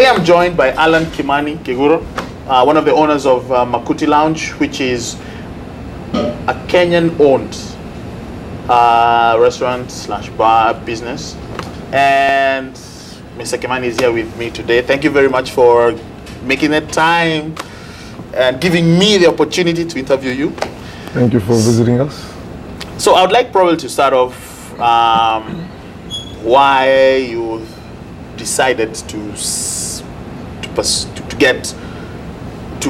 Today I'm joined by Alan Kimani Kiguro, one of the owners of Makuti Lounge, which is a Kenyan-owned restaurant slash bar business. And Mr. Kimani is here with me today. Thank you very much for making the time and giving me the opportunity to interview you. Thank you for visiting us. So I would like probably to start off why you decided to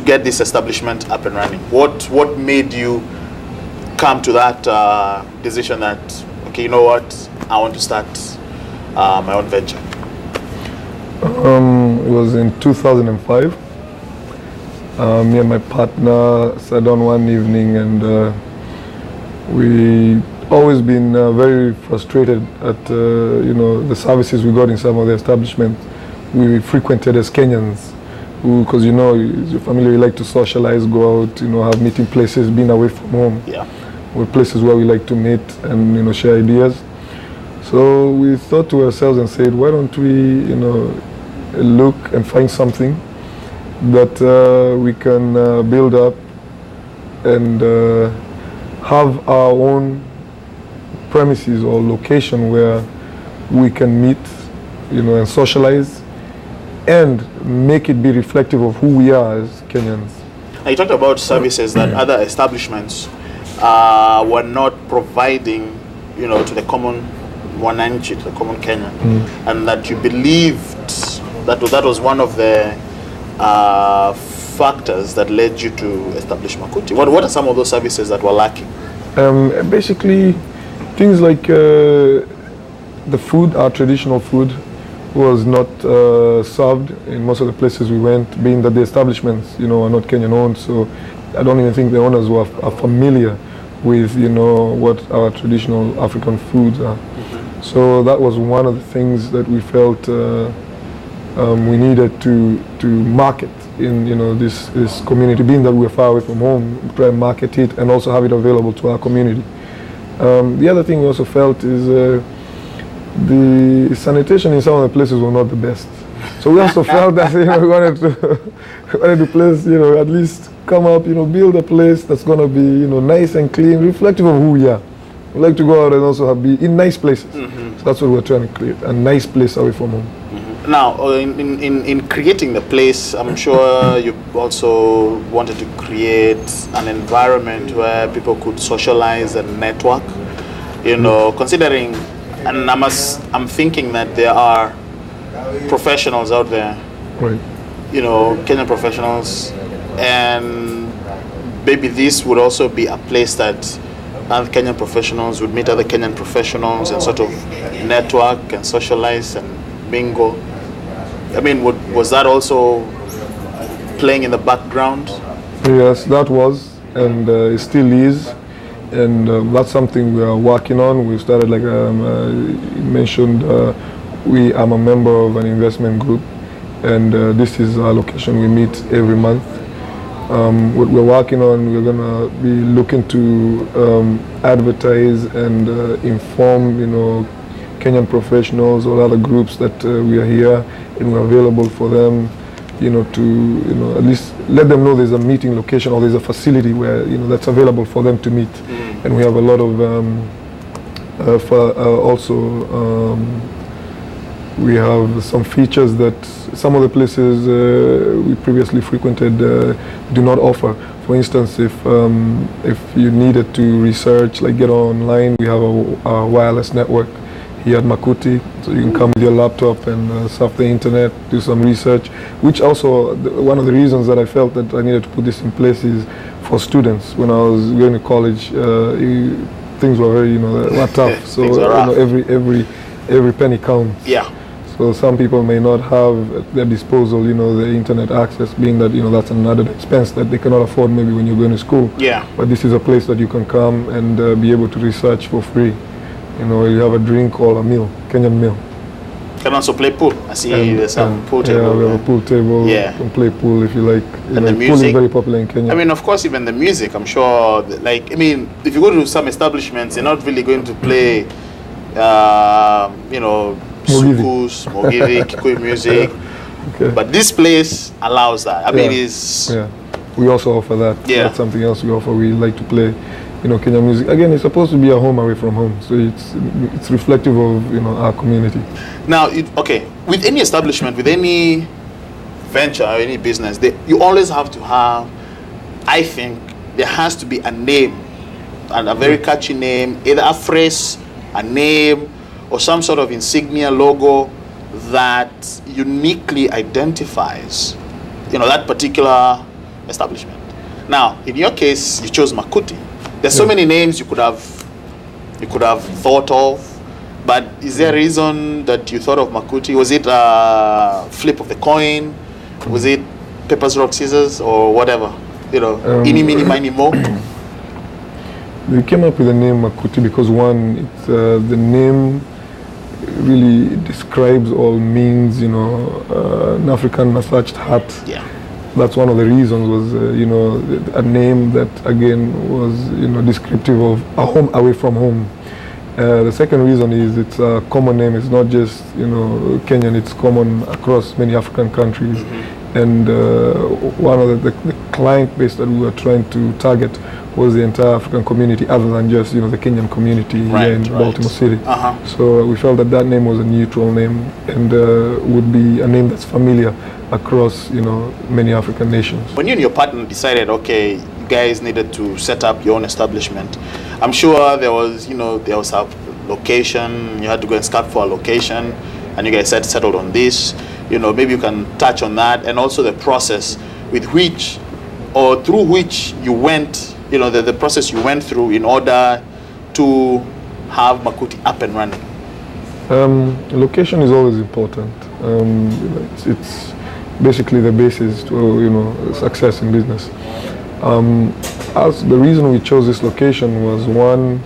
get this establishment up and running. What made you come to that decision that, okay, you know what, I want to start my own venture? It was in 2005. Me and my partner sat down one evening, and we always been very frustrated at the services we got in some of the establishments we frequented as Kenyans, because your family, we like to socialize, go out, have meeting places, being away from home. Yeah, we're places where we like to meet and share ideas. So we thought to ourselves and said, why don't we look and find something that we can build up and have our own premises or location where we can meet, and socialize and make it be reflective of who we are as Kenyans. Now you talked about services that other establishments were not providing, to the common wananchi, to the common Kenyan, and that you believed that was one of the factors that led you to establish Makuti. What are some of those services that were lacking? Basically, things like the food, our traditional food, was not served in most of the places we went, being that the establishments, are not Kenyan owned. So I don't even think the owners are familiar with, what our traditional African foods are. So that was one of the things that we felt we needed to market in this community, being that we're far away from home, try and market it and also have it available to our community. The other thing we also felt is the sanitation in some of the places were not the best. So we also felt that we wanted to place, at least come up, build a place that's going to be nice and clean, reflective of who we are. We like to go out and also be in nice places. So that's what we're trying to create, a nice place away from home. Now, in creating the place, I'm sure you also wanted to create an environment where people could socialize and network, considering, and I'm thinking that there are professionals out there, right? Kenyan professionals, and maybe this would also be a place that other Kenyan professionals would meet other Kenyan professionals and sort of network and socialize and mingle. I mean, was that also playing in the background? Yes, that was, and it still is, and that's something we are working on. We started, like you mentioned, I'm a member of an investment group, and this is our location. We meet every month. What we're working on, we're going to be looking to advertise and inform, Kenyan professionals or other groups that we are here and we're available for them, to at least let them know there's a meeting location or there's a facility where that's available for them to meet. And we have a lot of we have some features that some of the places we previously frequented do not offer. For instance, if you needed to research, like get online, we have a wireless network here at Makuti, so you can come with your laptop and surf the internet, do some research, which also, one of the reasons that I felt that I needed to put this in place is for students. When I was going to college, things were very, were tough, so every penny counts. Yeah. So some people may not have at their disposal, the internet access, being that, that's another expense that they cannot afford maybe when you're going to school. Yeah. But this is a place that you can come and be able to research for free. You have a drink or a meal, Kenyan meal. Can also play pool. I see there's some pool table. Yeah, we have a pool table. Yeah. You can play pool if you like. And the music. Pool is very popular in Kenya. I mean, of course, even the music, I'm sure, if you go to some establishments, you're not really going to play, Sukus, Mogithi, Kikuyu music. Okay. But this place allows that. I mean, it's... Yeah. We also offer that. Yeah. That's something else we offer. We like to play, Kenyan music. Again, it's supposed to be a home away from home. So it's reflective of, our community. Now, okay, with any establishment, with any venture or any business, you always have to have, I think, there has to be a name, and a very catchy name, either a phrase, a name, or some sort of insignia, logo that uniquely identifies, that particular establishment. Now, in your case, you chose Makuti. There's so many names you could have thought of, but is there a reason that you thought of Makuti? Was it a flip of the coin? Was it papers, rock, scissors, or whatever? Eeny, meeny, miny, mo? We came up with the name Makuti because one, it's, the name really describes or means, an African massaged hat. Yeah. That's one of the reasons was, a name that again was, descriptive of a home away from home. The second reason is it's a common name. It's not just, Kenyan, it's common across many African countries. Mm-hmm. And one of the client base that we were trying to target was the entire African community other than just, the Kenyan community here in Baltimore City. Uh-huh. So we felt that name was a neutral name and would be a name that's familiar across, many African nations. When you and your partner decided, okay, you guys needed to set up your own establishment, I'm sure there was a location, you had to go and scout for a location, and you guys settled on this. Maybe you can touch on that, and also the process with which, or through which you went, the process you went through in order to have Makuti up and running. Location is always important. It's basically the basis to success in business. As the reason we chose this location was, one,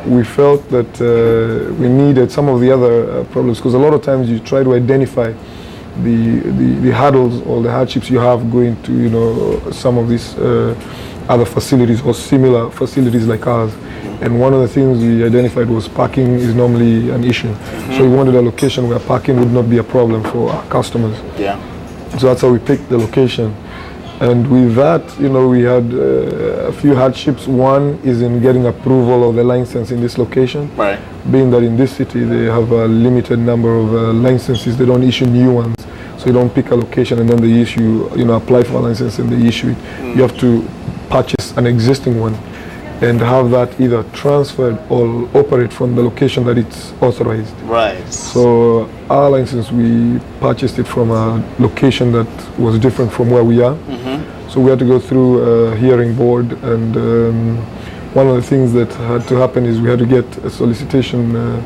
we felt that we needed some of the other problems, because a lot of times you try to identify the hurdles or the hardships you have going to some of these other facilities or similar facilities like ours. And one of the things we identified was parking is normally an issue. Mm-hmm. So we wanted a location where parking would not be a problem for our customers. Yeah. So that's how we picked the location. And with that, we had a few hardships. One is in getting approval of the license in this location. Right. Being that in this city they have a limited number of licenses, they don't issue new ones. So you don't pick a location and then they issue, apply for a license and they issue it. You have to purchase an existing one and have that either transferred or operate from the location that it's authorized. Right. So our license, we purchased it from a location that was different from where we are. Mm-hmm. So we had to go through a hearing board, and one of the things that had to happen is we had to get a solicitation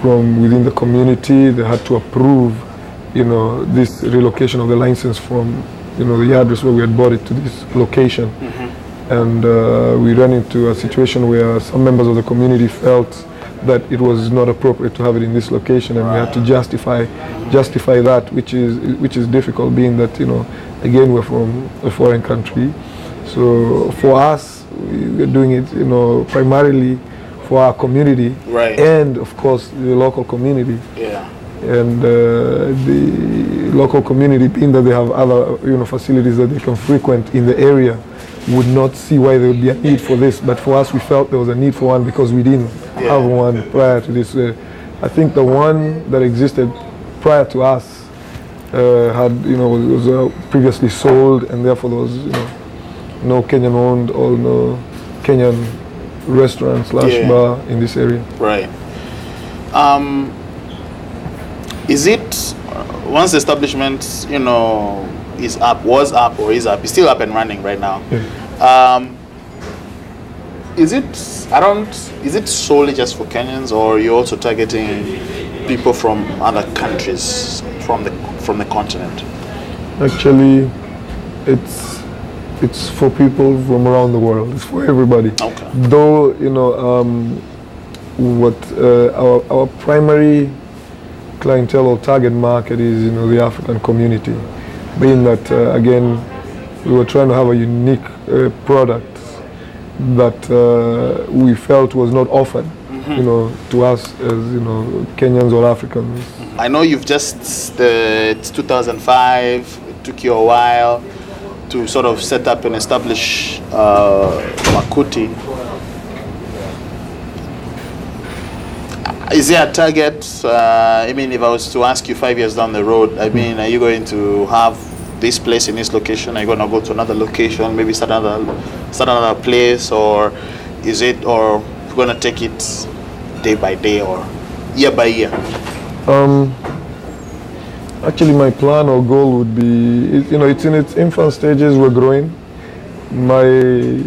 from within the community. They had to approve, this relocation of the license from, the address where we had bought it to this location. Mm-hmm. And we ran into a situation where some members of the community felt that it was not appropriate to have it in this location, and we had to justify that, which is difficult, being that again, we're from a foreign country. So for us, we're doing it primarily for our community, right, and of course the local community. Yeah. And the local community, being that they have other facilities that they can frequent in the area, would not see why there would be a need for this. But for us, we felt there was a need for one because we didn't have one prior to this. I think the one that existed prior to us had was previously sold, and therefore there was no Kenyan owned or no Kenyan restaurant / bar in this area. Right. Is it once the establishment is up, was up, or is up, it's still up and running right now? Yeah. Is it solely just for Kenyans, or are you also targeting people from other countries from the continent? Actually, it's for people from around the world. It's for everybody. Okay. Though our primary clientele or target market is the African community, being that again we were trying to have a unique product that we felt was not offered you know, to us as, you know, Kenyans or Africans. I know you've just, it's 2005, it took you a while to sort of set up and establish Makuti. Is there a target? I mean, if I was to ask you 5 years down the road, I mean, are you going to have this place in this location? Are you going to go to another location, maybe start another place, or is it, or you're going to take it day by day or year by year? Actually, my plan or goal would be, you know, it's in its infant stages, we're growing. My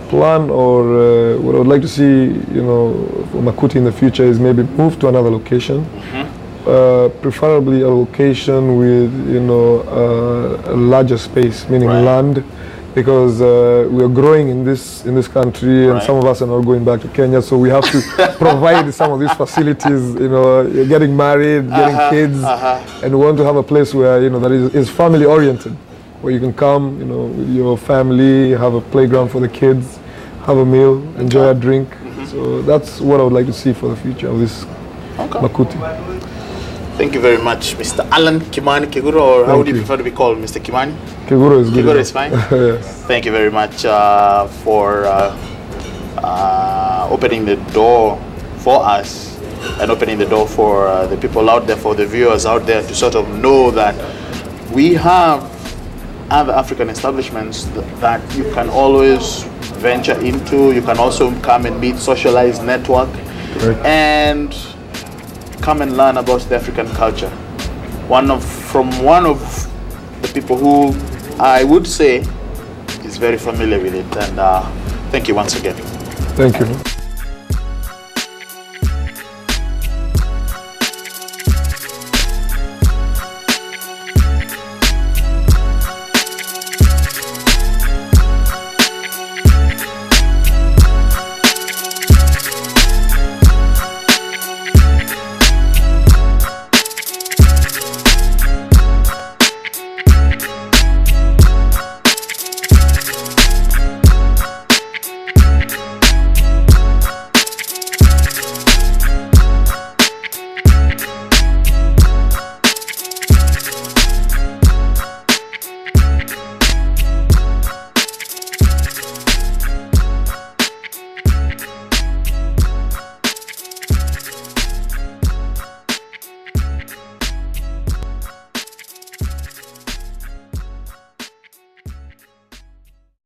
plan or what I would like to see, you know, for Makuti in the future is maybe move to another location. Preferably a location with, you know, a larger space, meaning land, because we are growing in this country, and some of us are not going back to Kenya, so we have to provide some of these facilities. You know, you're getting married, getting kids, and we want to have a place where, you know, that is family oriented, where you can come, you know, with your family, have a playground for the kids, have a meal, enjoy a drink. So that's what I would like to see for the future of this Makuti. Thank you very much, Mr. Alan Kimani Keguro, or how would you prefer to be called, Mr. Kimani? Keguro is good. Keguro is fine? Yes. Thank you very much for opening the door for us and opening the door for the people out there, for the viewers out there, to sort of know that we have other African establishments that you can always venture into. You can also come and meet, socialize, network, and come and learn about the African culture. From one of the people who I would say is very familiar with it. And thank you once again. Thank you.